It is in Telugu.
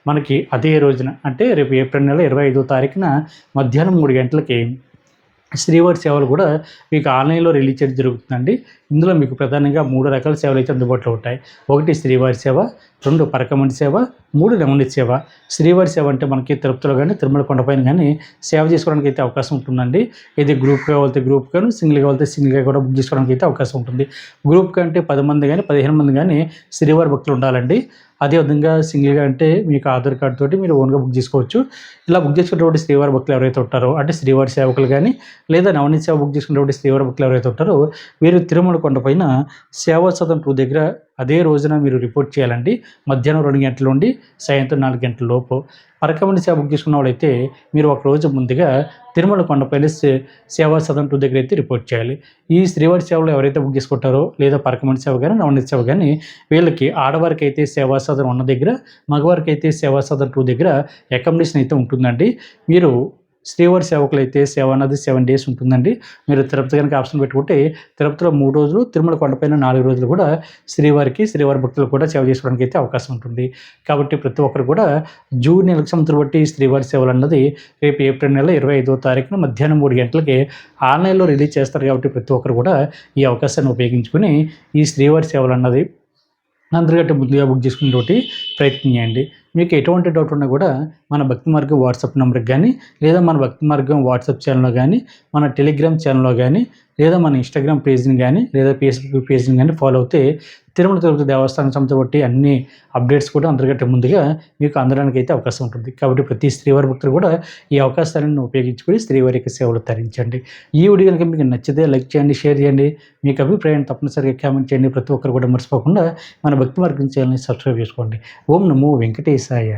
మనకి అదే రోజున అంటే రేపు ఏప్రిల్ నెల 25వ తారీఖున మధ్యాహ్నం 3 గంటలకి శ్రీవారి సేవలు కూడా మీకు ఆన్‌లైన్‌లో రిలీజ్ చేయడం జరుగుతుందండి. ఇందులో మీకు ప్రధానంగా 3 రకాల సేవలైతే అందుబాటులో ఉంటాయి. 1 శ్రీవారి సేవ, 2 పరకమణి సేవ, 3 నవనీత సేవ. శ్రీవారి సేవ అంటే మనకి తిరుపతిలో గానీ, తిరుమల కొండపైన గానీ సేవ చేసుకోవడానికి అయితే అవకాశం ఉంటుందండి. ఇది గ్రూప్‌గా వెళ్తే గ్రూప్‌గాను, సింగిల్‌గా వెళ్తే సింగిల్‌గా కూడా బుక్ చేసుకోవడానికి అయితే అవకాశం ఉంటుంది. గ్రూప్‌గా అంటే 10 మంది గానీ, 15 మంది గానీ శ్రీవారి భక్తులు ఉండాలండి. అదేవిధంగా సింగిల్‌గా అంటే మీకు ఆధార్ కార్డ్ తోటి మీరు ఓన్‌గా బుక్ చేసుకోవచ్చు. ఇలా బుక్ చేసుకున్నటువంటి శ్రీవారి భక్తులు ఎవరైతే ఉంటారో అంటే శ్రీవారి సేవకులు గానీ, లేదా నవనీత సేవ బుక్ చేసుకున్నటువంటి శ్రీవారి భక్తులు ఎవరైతే ఉంటారో వీరు తిరుమల కొండపైన సేవా సదన్ 2 దగ్గర అదే రోజున మీరు రిపోర్ట్ చేయాలండి. మధ్యాహ్నం 2 గంటల నుండి సాయంత్రం 4 గంటల లోపు. పరకమణి సేవ బుక్ చేసుకున్న వాళ్ళైతే మీరు ఒకరోజు ముందుగా తిరుమల కొండపైన సేవా సదన్ 2 దగ్గర అయితే రిపోర్ట్ చేయాలి. ఈ శ్రీవారి సేవలో ఎవరైతే బుక్ చేసుకుంటారో లేదా పరకమణి సేవ గానీ, నవనీత సేవ గానీ వీళ్ళకి ఆడవారికైతే సేవా సదన్ 1 దగ్గర, మగవారికైతే సేవా సదన్ 2 దగ్గర అకామిడేషన్ అయితే ఉంటుందండి. మీరు శ్రీవారి సేవకులైతే సేవ అన్నది 7 డేస్ ఉంటుందండి. మీరు తిరుపతి గనుక ఆప్షన్ పెట్టుకుంటే తిరుపతిలో 3 రోజులు, తిరుమల కొండపైన 4 రోజులు కూడా శ్రీవారి భక్తులు కూడా సేవ చేసుకోవడానికి అయితే అవకాశం ఉంటుంది. కాబట్టి ప్రతి ఒక్కరు కూడా జూన్ నెలకు సంవత్సరం బట్టి శ్రీవారి సేవలన్నది రేపు ఏప్రిల్ నెల 25వ తారీఖున మధ్యాహ్నం 3 గంటలకి ఆన్‌లైన్‌లో రిలీజ్ చేస్తారు కాబట్టి ప్రతి ఒక్కరు కూడా ఈ అవకాశాన్ని ఉపయోగించుకొని ఈ శ్రీవారి సేవలన్నది అందరికంటే ముందుగా బుక్ చేసుకునేటోటి ప్రయత్నం చేయండి. మీకు ఎటువంటి డౌట్ ఉన్నా కూడా మన భక్తి మార్గం వాట్సాప్ నంబర్‌కి గానీ, లేదా మన భక్తి మార్గం వాట్సాప్ ఛానెల్‌లో గానీ, మన టెలిగ్రామ్ ఛానెల్‌లో గానీ, లేదా మన ఇన్‌స్టాగ్రామ్ పేజ్‌ని గానీ, లేదా ఫేస్‌బుక్ పేజ్‌ని గానీ ఫాలో అవుతే తిరుమల తిరుపతి దేవస్థానం సంబంధించి బట్టి అన్ని అప్డేట్స్ కూడా అందరికంటే ముందుగా మీకు అందడానికి అయితే అవకాశం ఉంటుంది. కాబట్టి ప్రతి శ్రీవారి భక్తులు కూడా ఈ అవకాశాలను ఉపయోగించుకొని శ్రీవారి యొక్క సేవలు తరించండి. ఈ వీడియో కనుక మీకు నచ్చితే లైక్ చేయండి, షేర్ చేయండి. మీకు అభిప్రాయాన్ని తప్పనిసరిగా కామెంట్ చేయండి. ప్రతి ఒక్కరు కూడా మర్చిపోకుండా మన భక్తి మార్గం ఛానెల్‌ని సబ్స్క్రైబ్ చేసుకోండి. ఓం నమో వెంకటేశాయ.